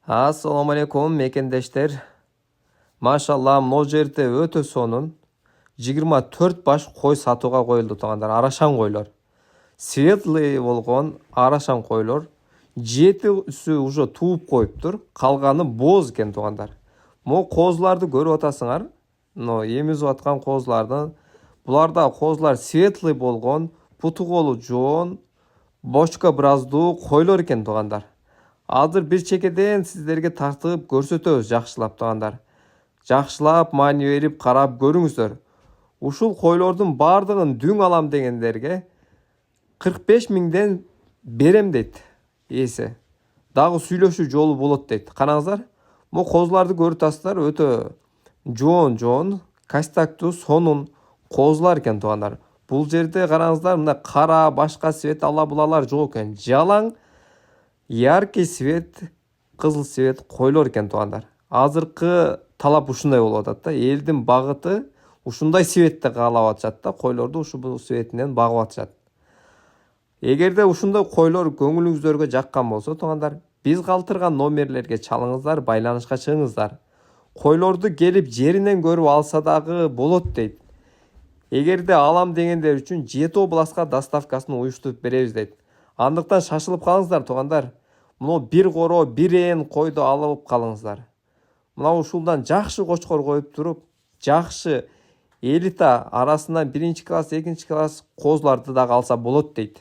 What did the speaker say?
Assalamu алейкум мекендештер. Машалла, мына жерде өтө сонун 24 баш кой сатууга коюлду туугандар, арашан койлор. Светлый болгон арашан койлор. 7-сі уже тууп коюптур, калганы боз экен туугандар. Могу козуларды көрүп атасыңар. Эмизип аткан козулардын. Буларда козулар светлый болгон, путу колу жоон, бочка бираздуу койлор экен туугандар. Азыр бир чекеден сиздерге тартып көрсөтөбүз жакшылап туугандар. Жакшылап маани берип карап көрүңүздөр. Ушул койлордун бардыгын дүң алам дегендерге 45 миңден берем дейт ээси. Дагы сүйлөшүү жолу болот дейт. Караңыздар, могу козуларды көрүп атасыздар, өтө жоон, кастактуу, сонун козулар экен туугандар. Бул жерде караңыздар, мына кара, башка свет ала-булалар жок экен. Жалаң яркий свет, кызыл свет койлор экен туугандар. Азыркы талап ушундай болуп атат да. Элдин багыты ушундай светти каалап атышат да, койлорду ушул светинен багып атышат. Эгерде ушундай койлор көңүлүңүздөргө жаккан болсо туугандар, биз калтырган номерлерге чалыңыздар, байланышка чыгыңыздар. Койлорду келип жеринен көрүп алса дагы болот дейт. Эгерде алам дегендер үчүн 7 областка доставкасын уюштуруп беребиз дейт. Андыктан шашылып калыңыздар туугандар. Мына бир коро, бир эн койду алып калыңыздар. Мына ушулдан жакшы кочкор коюп туруп, жакшы элита арасынан 1-класс, 2-класс козуларды дагы алса болот дейт.